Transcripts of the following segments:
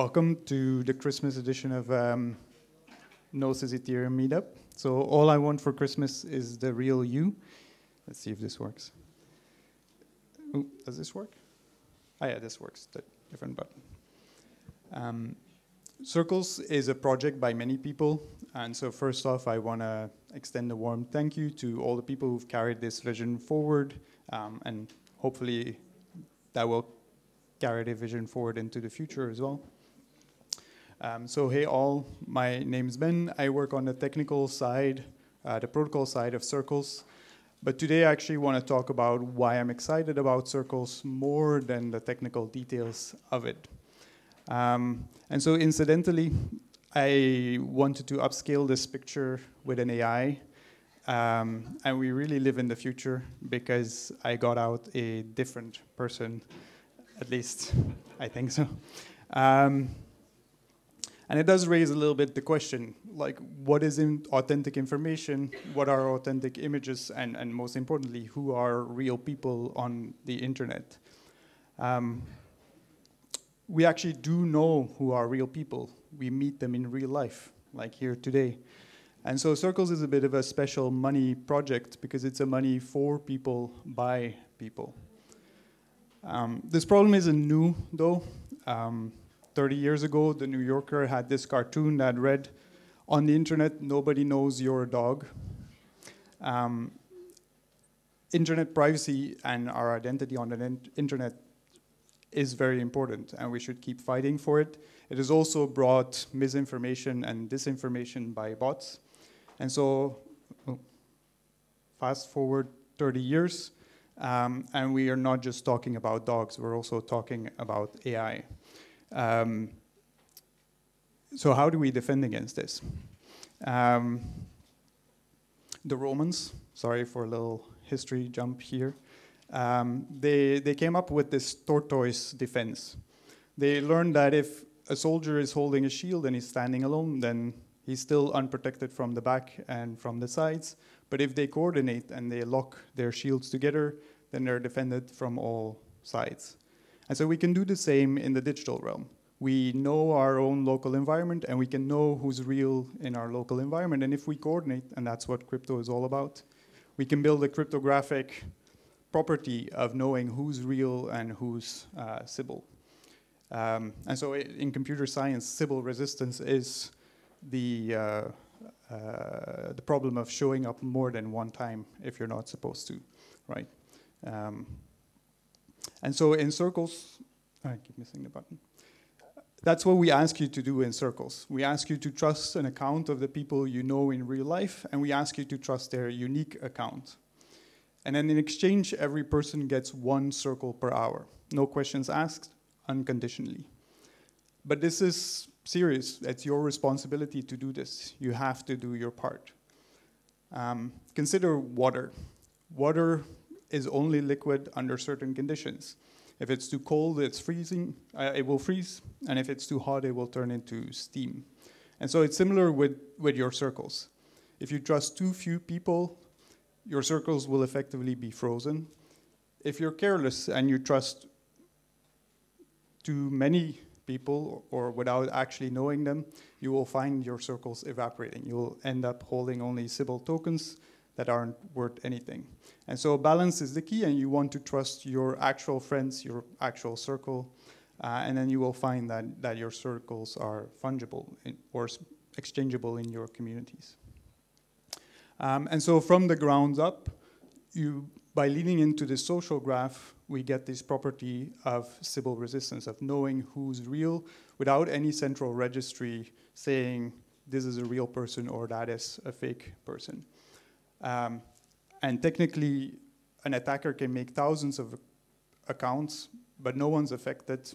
Welcome to the Christmas edition of Gnosis Ethereum Meetup. So all I want for Christmas is the real you. Let's see if this works. Ooh, does this work? Oh yeah, this works, the different button. Circles is a project by many people. And so first off, I want to extend a warm thank you to all the people who've carried this vision forward. And hopefully that will carry the vision forward into the future as well. So hey all, my name's Ben. I work on the technical side, the protocol side of Circles. But today I actually want to talk about why I'm excited about Circles more than the technical details of it. And so incidentally, I wanted to upscale this picture with an AI. And we really live in the future because I got out a different person, at least I think so. And it does raise a little bit the question, like, what is authentic information? What are authentic images? And most importantly, who are real people on the internet? We actually do know who are real people. We meet them in real life, like here today. And so Circles is a bit of a special money project because it's a money for people, by people. This problem isn't new, though. 30 years ago, the New Yorker had this cartoon that read, "On the internet, nobody knows you're a dog." Internet privacy and our identity on the internet is very important, and we should keep fighting for it. It has also brought misinformation and disinformation by bots. And so, fast forward 30 years, and we are not just talking about dogs, we're also talking about AI. So how do we defend against this? The Romans, sorry for a little history jump here, they came up with this tortoise defense. They learned that if a soldier is holding a shield and he's standing alone, then he's still unprotected from the back and from the sides. But if they coordinate and they lock their shields together, then they're defended from all sides. And so we can do the same in the digital realm. We know our own local environment, and we can know who's real in our local environment. And if we coordinate, and that's what crypto is all about, we can build a cryptographic property of knowing who's real and who's Sybil. And so in computer science, Sybil resistance is the problem of showing up more than one time if you're not supposed to, right? And so in Circles, I keep missing the button. That's what we ask you to do in Circles. We ask you to trust an account of the people you know in real life, and we ask you to trust their unique account. And then in exchange, every person gets 1 circle per hour. No questions asked, unconditionally. But this is serious. It's your responsibility to do this. You have to do your part. Consider water. Water is only liquid under certain conditions. If it's too cold, it's freezing, it will freeze, and if it's too hot, it will turn into steam. And so it's similar with your circles. If you trust too few people, your circles will effectively be frozen. If you're careless and you trust too many people or without actually knowing them, you will find your circles evaporating. You will end up holding only Sybil tokens that aren't worth anything. And so balance is the key, and you want to trust your actual friends, your actual circle, and then you will find that your circles are fungible or exchangeable in your communities. And so from the ground up, by leaning into the social graph, we get this property of Sybil resistance, of knowing who's real without any central registry saying this is a real person or that is a fake person. And technically, an attacker can make thousands of accounts, but no one's affected.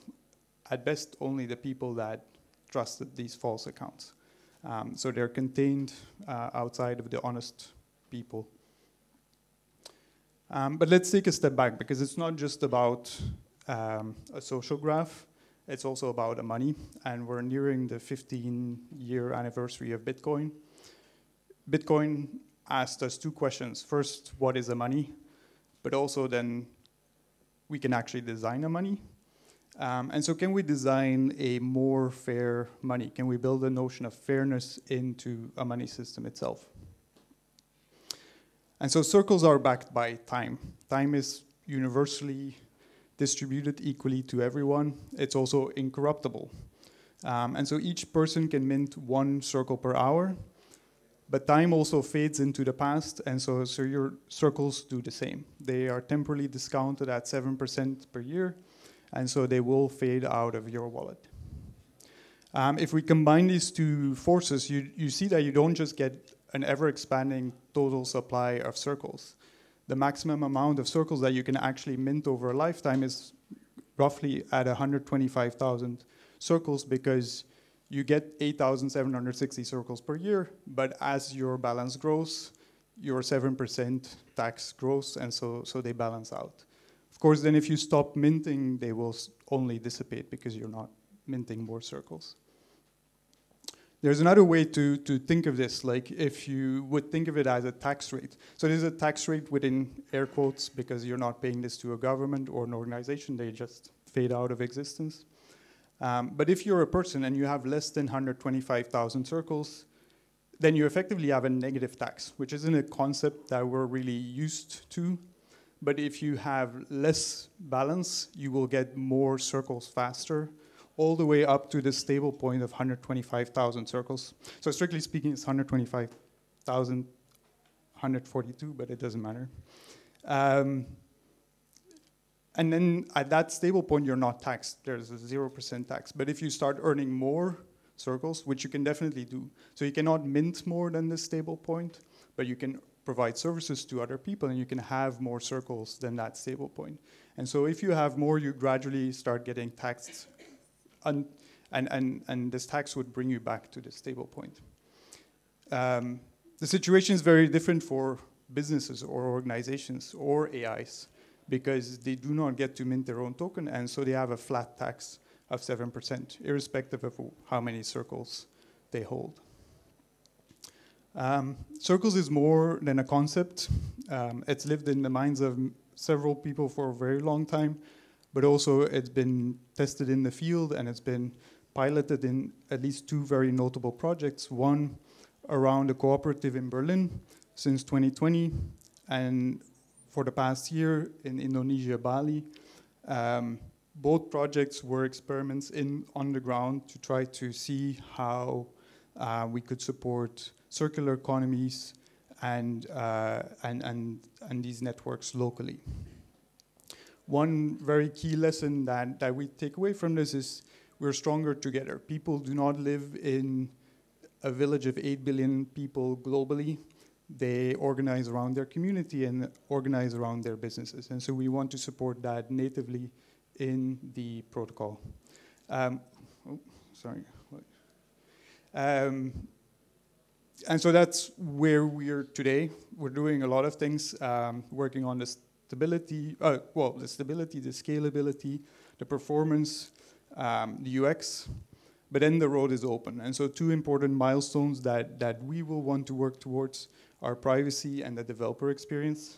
At best, only the people that trusted these false accounts. So they're contained outside of the honest people. But let's take a step back, because it's not just about a social graph. It's also about money. And we're nearing the 15-year anniversary of Bitcoin. Bitcoin asked us 2 questions. First, what is a money? But also then we can actually design a money. And so can we design a more fair money? Can we build a notion of fairness into a money system itself? And so circles are backed by time. Time is universally distributed equally to everyone. It's also incorruptible. And so each person can mint 1 circle per hour, but time also fades into the past, and so your circles do the same. They are temporarily discounted at 7% per year, and so they will fade out of your wallet. If we combine these two forces, you see that you don't just get an ever-expanding total supply of circles. The maximum amount of circles that you can actually mint over a lifetime is roughly at 125,000 circles, because you get 8,760 circles per year, but as your balance grows, your 7% tax grows, and so they balance out. Of course, then if you stop minting, they will only dissipate because you're not minting more circles. There's another way to think of this, like if you would think of it as a tax rate. So there's a tax rate within air quotes because you're not paying this to a government or an organization, they just fade out of existence. But if you're a person and you have less than 125,000 circles, then you effectively have a negative tax, which isn't a concept that we're really used to. But if you have less balance, you will get more circles faster, all the way up to the stable point of 125,000 circles. So strictly speaking, it's 125,142, but it doesn't matter. And then at that stable point, you're not taxed. There's a 0% tax. But if you start earning more circles, which you can definitely do, so you cannot mint more than the stable point, but you can provide services to other people, and you can have more circles than that stable point. And so if you have more, you gradually start getting taxed, and this tax would bring you back to the stable point. The situation is very different for businesses or organizations or AIs, because they do not get to mint their own token, and so they have a flat tax of 7%, irrespective of how many circles they hold. Circles is more than a concept. It's lived in the minds of several people for a very long time, but also it's been tested in the field, and it's been piloted in at least 2 very notable projects. One around a cooperative in Berlin since 2020, and for the past year in Indonesia, Bali. Both projects were experiments on the ground to try to see how we could support circular economies and these networks locally. One very key lesson that we take away from this is we're stronger together. People do not live in a village of 8 billion people globally. They organize around their community and organize around their businesses. And so we want to support that natively in the protocol. And so that's where we're today. We're doing a lot of things, working on the stability, the scalability, the performance, the UX, but then the road is open. And so 2 important milestones that we will want to work towards are privacy and the developer experience.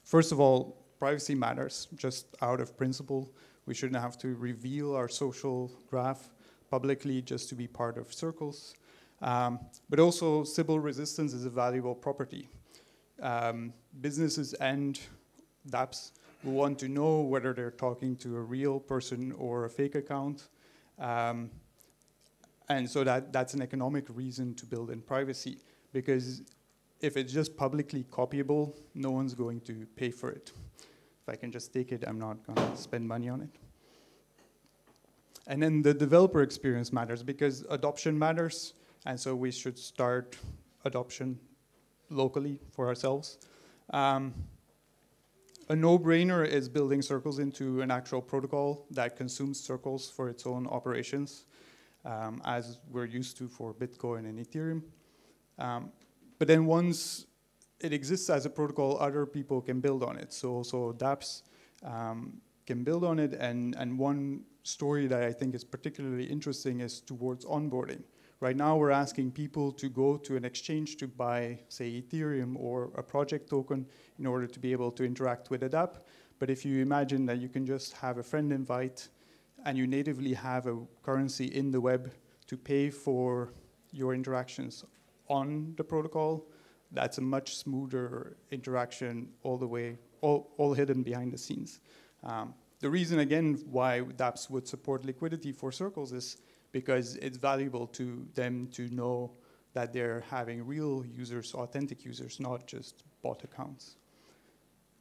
First of all, privacy matters, just out of principle. We shouldn't have to reveal our social graph publicly just to be part of circles. But also, Sybil resistance is a valuable property. Businesses and dApps will want to know whether they're talking to a real person or a fake account. And so that's an economic reason to build in privacy, because if it's just publicly copyable, no one's going to pay for it. If I can just take it, I'm not going to spend money on it. And then the developer experience matters, because adoption matters, and so we should start adoption locally for ourselves. A no-brainer is building circles into an actual protocol that consumes circles for its own operations, as we're used to for Bitcoin and Ethereum. But then once it exists as a protocol, other people can build on it. So dApps can build on it, and one story that I think is particularly interesting is towards onboarding. Right now we're asking people to go to an exchange to buy, say, Ethereum or a project token in order to be able to interact with a dApp. But if you imagine that you can just have a friend invite and you natively have a currency in the web to pay for your interactions on the protocol, that's a much smoother interaction all the way, all hidden behind the scenes. The reason, again, why dApps would support liquidity for circles is because it's valuable to them to know that they're having real users, authentic users, not just bot accounts.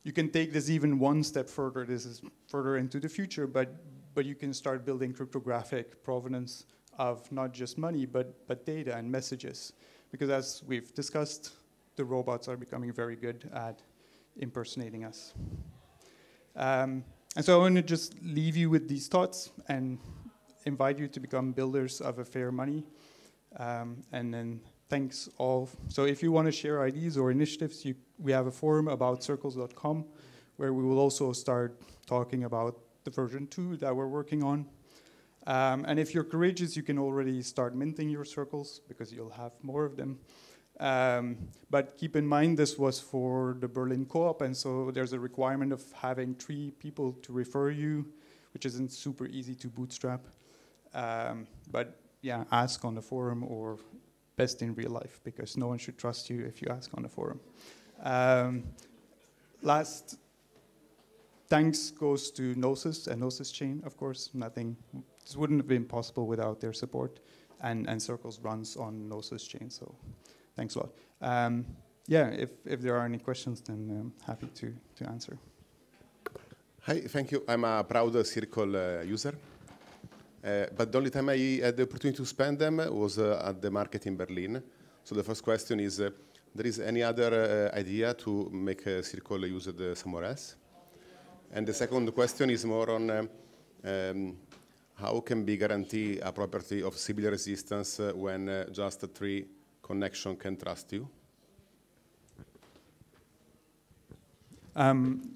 You can take this even one step further. This is further into the future, but you can start building cryptographic provenance of not just money, but data and messages. Because as we've discussed, the robots are becoming very good at impersonating us. And so I want to just leave you with these thoughts and invite you to become builders of a fair money. And then thanks all. So if you want to share ideas or initiatives, we have a forum about circles.com where we will also start talking about the version 2 that we're working on. And if you're courageous, you can already start minting your circles because you'll have more of them. But keep in mind, this was for the Berlin co-op, and so there's a requirement of having 3 people to refer you, which isn't super easy to bootstrap. But yeah, ask on the forum or best in real life, because no one should trust you if you ask on the forum. Last thanks goes to Gnosis and Gnosis Chain, of course. This wouldn't have been possible without their support, and Circles runs on Gnosis Chain, so thanks a lot. Yeah, if there are any questions, then I'm happy to answer. Hi, thank you. I'm a proud Circle user. But the only time I had the opportunity to spend them was at the market in Berlin. So the first question is, there is any other idea to make Circle used somewhere else? And the second question is more on how can be guarantee a property of Sybil resistance when just 3 connections can trust you?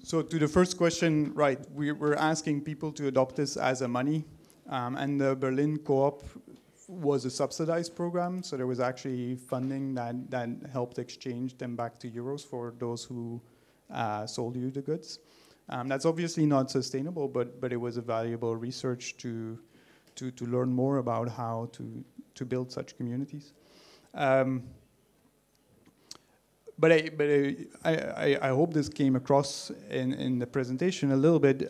So to the first question, right, we're asking people to adopt this as a money. And the Berlin co-op was a subsidized program, so there was actually funding that helped exchange them back to euros for those who sold you the goods. That's obviously not sustainable, but it was a valuable research to learn more about how to build such communities. But I hope this came across in the presentation a little bit.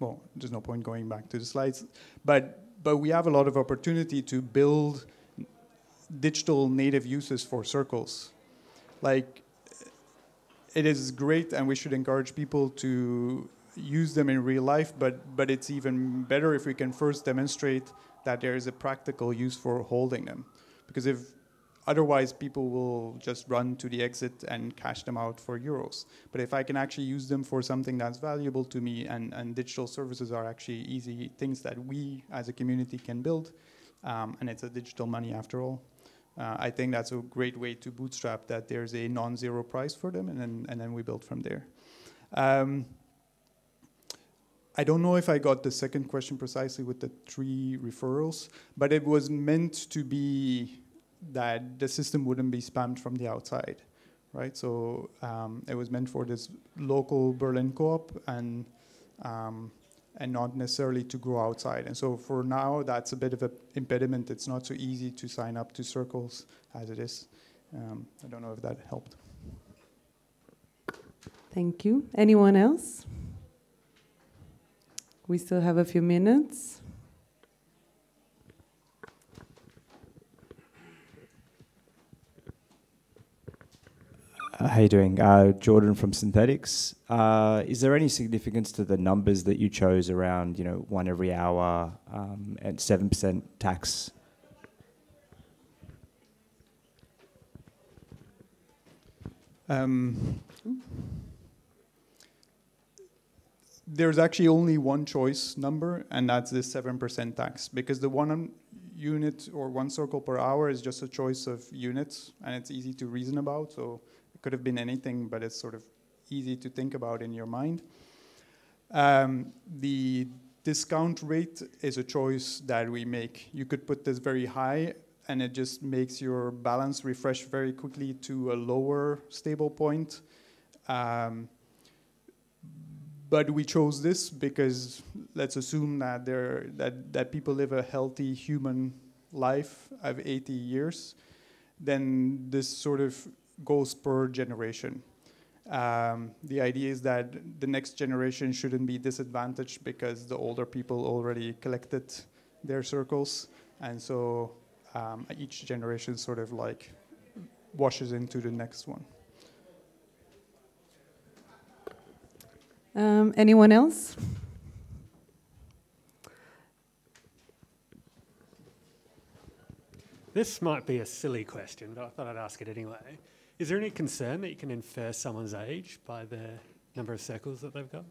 Well, there's no point going back to the slides, but we have a lot of opportunity to build digital native uses for circles. Like, it is great, and we should encourage people to use them in real life, but it's even better if we can first demonstrate that there is a practical use for holding them. Because otherwise, people will just run to the exit and cash them out for euros. But if I can actually use them for something that's valuable to me, and digital services are actually easy things that we as a community can build, and it's a digital money after all, I think that's a great way to bootstrap that there's a non-zero price for them, and then we build from there. I don't know if I got the second question precisely with the 3 referrals, but it was meant to be that the system wouldn't be spammed from the outside, right? So it was meant for this local Berlin co-op and not necessarily to grow outside. And so for now, that's a bit of an impediment. It's not so easy to sign up to Circles as it is. I don't know if that helped. Thank you. Anyone else? We still have a few minutes. How you doing? Jordan from Synthetics. Is there any significance to the numbers that you chose around, 1 every hour and 7% tax? There's actually only one choice number, and that's the 7% tax, because the 1 unit or 1 circle per hour is just a choice of units, and it's easy to reason about. So it could have been anything, but it's sort of easy to think about in your mind. The discount rate is a choice that we make. You could put this very high, and it just makes your balance refresh very quickly to a lower stable point. But we chose this because let's assume that that people live a healthy human life of 80 years. Then this sort of goes per generation. The idea is that the next generation shouldn't be disadvantaged because the older people already collected their circles, and so each generation sort of like washes into the next one. Anyone else? This might be a silly question, but I thought I'd ask it anyway. Is there any concern that you can infer someone's age by the number of circles that they've got?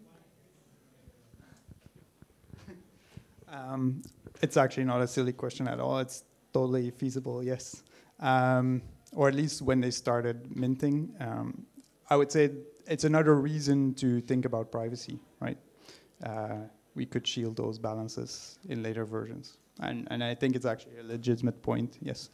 It's actually not a silly question at all. It's totally feasible, yes. Or at least when they started minting. I would say it's another reason to think about privacy, right? We could shield those balances in later versions. And I think it's actually a legitimate point, yes.